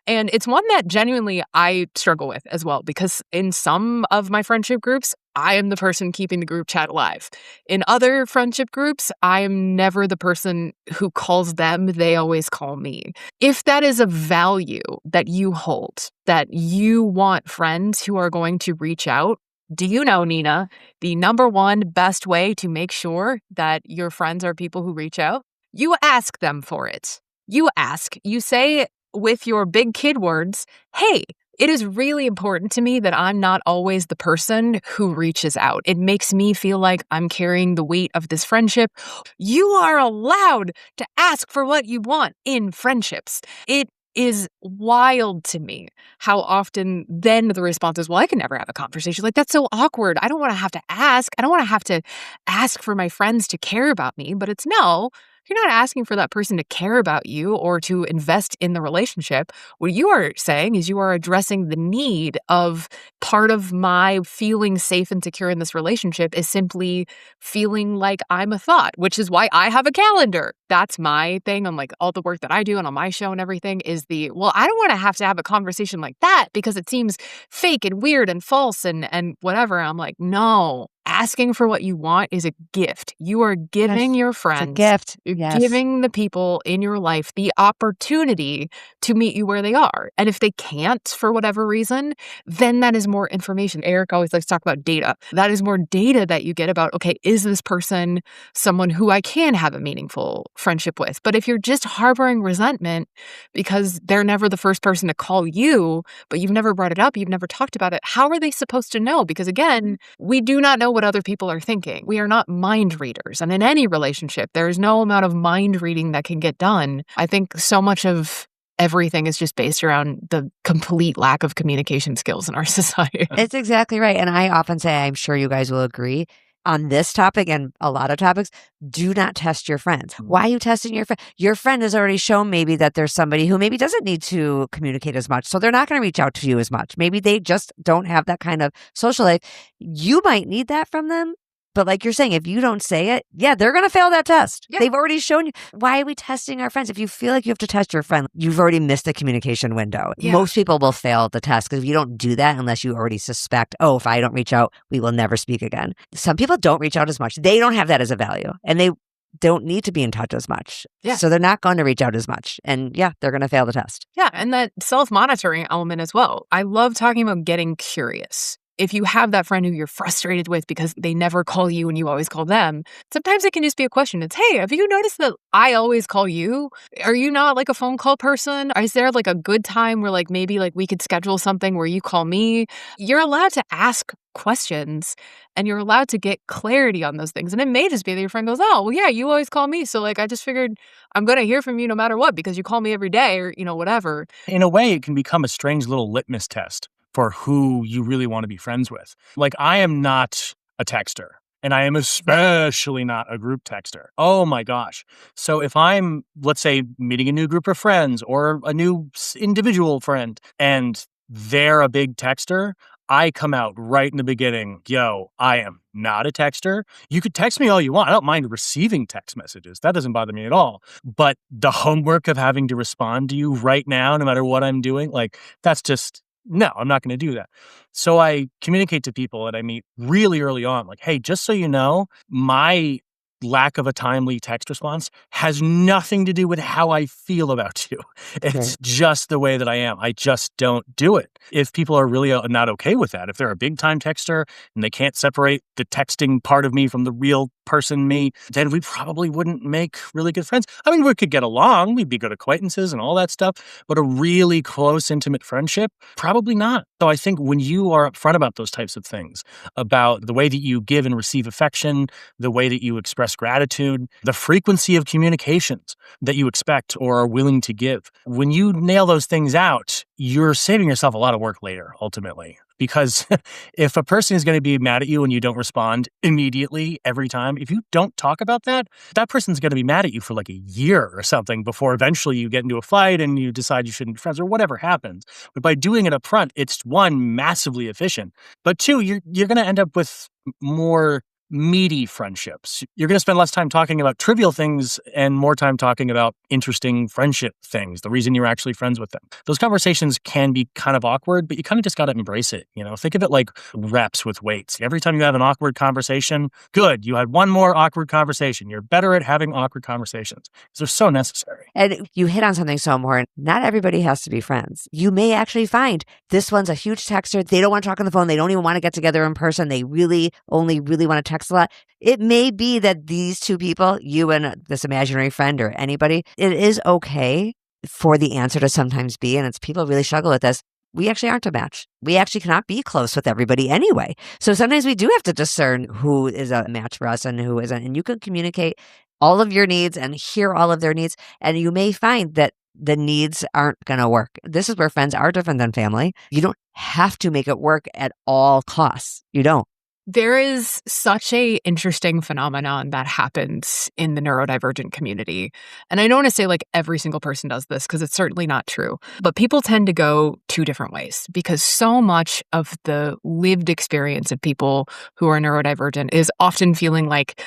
Speaker 2: And it's one that genuinely I struggle with as well, because in some of my friendship groups, I am the person keeping the group chat alive. In other friendship groups, I am never the person who calls them. They always call me. If that is a value that you hold, that you want friends who are going to reach out, do you know, Nina, the number one best way to make sure that your friends are people who reach out? You ask them for it. You ask. You say with your big kid words, hey, It is really important to me that I'm not always the person who reaches out. It makes me feel like I'm carrying the weight of this friendship. You are allowed to ask for what you want in friendships. It is wild to me how often then the response is, well, I can never have a conversation. Like, that's so awkward. I don't want to have to ask. I don't want to have to ask for my friends to care about me. But it's no, you're not asking for that person to care about you or to invest in the relationship. What you are saying is you are addressing the need of part of my feeling safe and secure in this relationship is simply feeling like I'm a thought, which is why I have a calendar. That's my thing on like all the work that I do and on my show and everything is well, I don't want to have a conversation like that because it seems fake and weird and false and whatever. I'm like, no. Asking for what you want is a gift. You are giving your friends,
Speaker 1: it's a gift.
Speaker 2: You're giving the people in your life the opportunity to meet you where they are. And if they can't for whatever reason, then that is more information. Erik always likes to talk about data. That is more data that you get about, okay, is this person someone who I can have a meaningful friendship with? But if you're just harboring resentment because they're never the first person to call you, but you've never brought it up, you've never talked about it, how are they supposed to know? Because again, we do not know what other people are thinking. We are not mind readers. And in any relationship, there is no amount of mind reading that can get done. I think so much of everything is just based around the complete lack of communication skills in our society.
Speaker 1: It's exactly right. And I often say, I'm sure you guys will agree, on this topic and a lot of topics, do not test your friends. Why are you testing your friend? Your friend has already shown maybe that there's somebody who maybe doesn't need to communicate as much. So they're not going to reach out to you as much. Maybe they just don't have that kind of social life. You might need that from them. But like you're saying, if you don't say it, they're going to fail that test. Yeah. They've already shown you. Why are we testing our friends? If you feel like you have to test your friend, you've already missed the communication window. Yeah. Most people will fail the test because if you don't do that, unless you already suspect, oh, if I don't reach out, we will never speak again. Some people don't reach out as much. They don't have that as a value and they don't need to be in touch as much. Yeah. So they're not going to reach out as much. And they're going to fail the test.
Speaker 2: Yeah. And that self-monitoring element as well. I love talking about getting curious. If you have that friend who you're frustrated with because they never call you and you always call them, sometimes it can just be a question. It's, hey, have you noticed that I always call you? Are you not like a phone call person? Is there like a good time where like maybe like we could schedule something where you call me? You're allowed to ask questions and you're allowed to get clarity on those things. And it may just be that your friend goes, oh, well, yeah, you always call me. So like, I just figured I'm going to hear from you no matter what because you call me every day or, whatever.
Speaker 3: In a way, it can become a strange little litmus test for who you really want to be friends with. Like, I am not a texter, and I am especially not a group texter. Oh my gosh. So if I'm, let's say, meeting a new group of friends or a new individual friend, and they're a big texter, I come out right in the beginning, yo, I am not a texter. You could text me all you want. I don't mind receiving text messages. That doesn't bother me at all. But the homework of having to respond to you right now, no matter what I'm doing, like, that's just... no, I'm not going to do that. So I communicate to people that I meet really early on, like, hey, just so you know, my lack of a timely text response has nothing to do with how I feel about you. It's just the way that I am. I just don't do it. If people are really not okay with that, if they're a big time texter and they can't separate the texting part of me from the real person me, then we probably wouldn't make really good friends. I mean, we could get along. We'd be good acquaintances and all that stuff, but a really close, intimate friendship, probably not. So I think when you are upfront about those types of things, about the way that you give and receive affection, the way that you express gratitude, the frequency of communications that you expect or are willing to give, when you nail those things out, you're saving yourself a lot of work later, ultimately. Because if a person is going to be mad at you and you don't respond immediately every time, if you don't talk about that, that person's going to be mad at you for like a year or something before eventually you get into a fight and you decide you shouldn't be friends or whatever happens. But by doing it up front, it's one, massively efficient, but two, you're going to end up with more meaty friendships. You're going to spend less time talking about trivial things and more time talking about interesting friendship things, the reason you're actually friends with them. Those conversations can be kind of awkward, but you kind of just got to embrace it. Think of it like reps with weights. Every time you have an awkward conversation, good, you had one more awkward conversation. You're better at having awkward conversations because they're so necessary.
Speaker 1: And you hit on something so important. Not everybody has to be friends. You may actually find this one's a huge texter. They don't want to talk on the phone. They don't even want to get together in person. They only want to text a lot. It may be that these two people, you and this imaginary friend or anybody, it is okay for the answer to sometimes be, and it's people really struggle with this, we actually aren't a match. We actually cannot be close with everybody anyway. So sometimes we do have to discern who is a match for us and who isn't. And you can communicate all of your needs and hear all of their needs. And you may find that the needs aren't going to work. This is where friends are different than family. You don't have to make it work at all costs. You don't.
Speaker 2: There is such a interesting phenomenon that happens in the neurodivergent community. And I don't want to say like every single person does this because it's certainly not true. But people tend to go two different ways because so much of the lived experience of people who are neurodivergent is often feeling like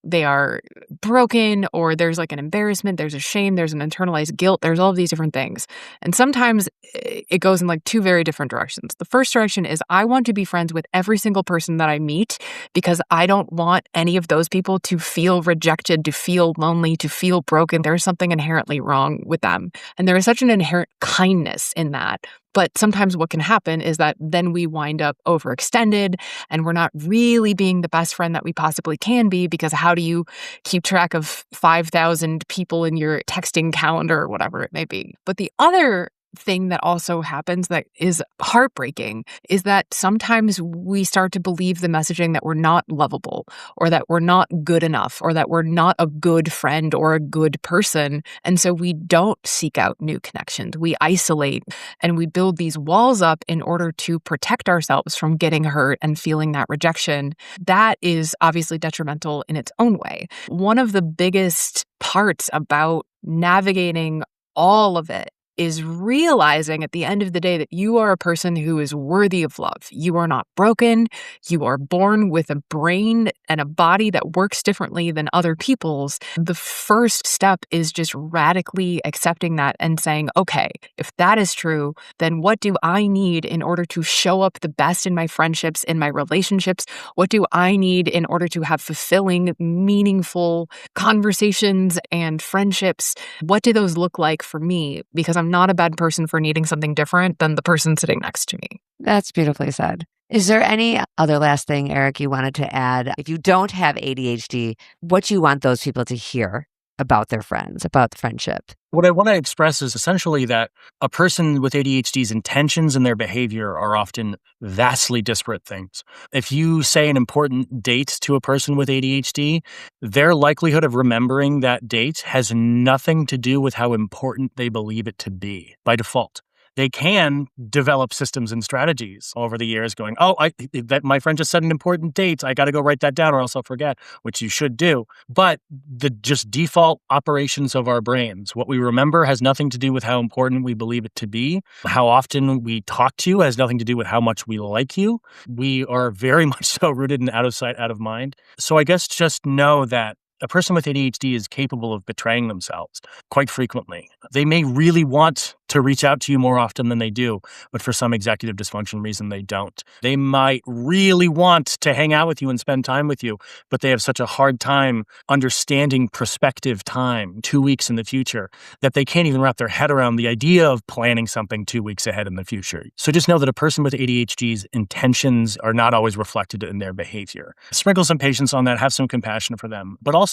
Speaker 2: they are broken, or there's like an embarrassment, there's a shame, there's an internalized guilt, there's all of these different things. And sometimes it goes in like two very different directions. The first direction is I want to be friends with every single person that I meet because I don't want any of those people to feel rejected, to feel lonely, to feel broken. There's something inherently wrong with them. And there is such an inherent kindness in that. But sometimes what can happen is that then we wind up overextended and we're not really being the best friend that we possibly can be, because how do you keep track of 5,000 people in your texting calendar or whatever it may be? But the other thing that also happens that is heartbreaking is that sometimes we start to believe the messaging that we're not lovable, or that we're not good enough, or that we're not a good friend or a good person. And so we don't seek out new connections. We isolate and we build these walls up in order to protect ourselves from getting hurt and feeling that rejection. That is obviously detrimental in its own way. One of the biggest parts about navigating all of it is realizing at the end of the day that you are a person who is worthy of love. You are not broken. You are born with a brain and a body that works differently than other people's. The first step is just radically accepting that and saying, okay, if that is true, then what do I need in order to show up the best in my friendships, in my relationships? What do I need in order to have fulfilling, meaningful conversations and friendships? What do those look like for me? Because I'm not a bad person for needing something different than the person sitting next to me.
Speaker 1: That's beautifully said. Is there any other last thing, Erik, you wanted to add? If you don't have ADHD, what do you want those people to hear about their friends, about the friendship?
Speaker 3: What I want to express is essentially that a person with ADHD's intentions and their behavior are often vastly disparate things. If you say an important date to a person with ADHD, their likelihood of remembering that date has nothing to do with how important they believe it to be by default. They can develop systems and strategies over the years going, that my friend just said an important date. I got to go write that down or else I'll forget, which you should do. But the just default operations of our brains, what we remember has nothing to do with how important we believe it to be. How often we talk to you has nothing to do with how much we like you. We are very much so rooted in out of sight, out of mind. So I guess just know that a person with ADHD is capable of betraying themselves quite frequently. They may really want to reach out to you more often than they do, but for some executive dysfunction reason, they don't. They might really want to hang out with you and spend time with you, but they have such a hard time understanding prospective time, 2 weeks in the future, that they can't even wrap their head around the idea of planning something 2 weeks ahead in the future. So just know that a person with ADHD's intentions are not always reflected in their behavior. Sprinkle some patience on that, have some compassion for them, but also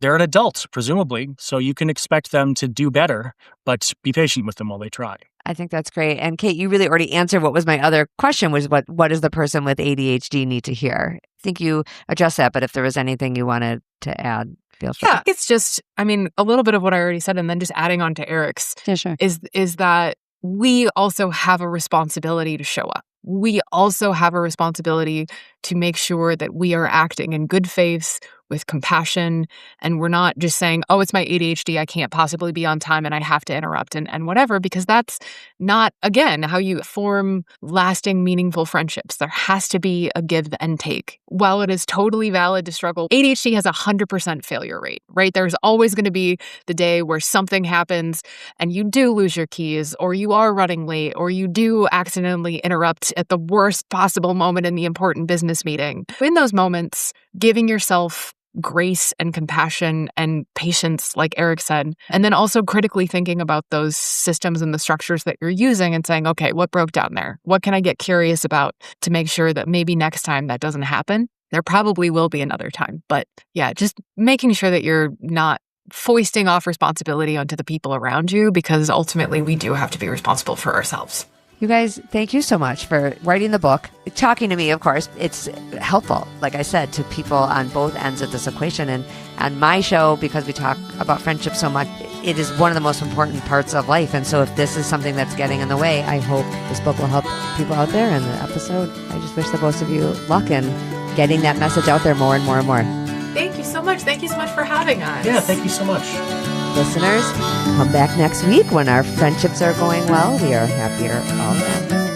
Speaker 3: they're an adult, presumably, so you can expect them to do better, but be patient with them while they try.
Speaker 1: I think that's great. And Cate, you really already answered what was my other question, was what does the person with ADHD need to hear? I think you addressed that, but if there was anything you wanted to add, feel free.
Speaker 2: Yeah, it's just, a little bit of what I already said, and then just adding on to Erik's,
Speaker 1: sure.
Speaker 2: is that we also have a responsibility to show up. We also have a responsibility to make sure that we are acting in good faith, with compassion, and we're not just saying, oh, it's my ADHD, I can't possibly be on time and I have to interrupt and whatever, because that's not, again, how you form lasting, meaningful friendships. There has to be a give and take. While it is totally valid to struggle, ADHD has a 100% failure rate, right? There's always going to be the day where something happens and you do lose your keys, or you are running late, or you do accidentally interrupt at the worst possible moment in the important business meeting. In those moments, giving yourself grace and compassion and patience, like Erik said, and then also critically thinking about those systems and the structures that you're using and saying, okay, what broke down there? What can I get curious about to make sure that maybe next time that doesn't happen? There probably will be another time. But yeah, just making sure that you're not foisting off responsibility onto the people around you, because ultimately we do have to be responsible for ourselves.
Speaker 1: You guys, thank you so much for writing the book, talking to me, of course. It's helpful, like I said, to people on both ends of this equation. And on my show, because we talk about friendship so much, it is one of the most important parts of life. And so if this is something that's getting in the way, I hope this book will help people out there. And the episode, I just wish the both of you luck in getting that message out there more and more and more.
Speaker 2: Thank you so much. Thank you so much for having us.
Speaker 3: Yeah, thank you so much.
Speaker 1: Listeners, come back next week when our friendships are going well. We are happier all around.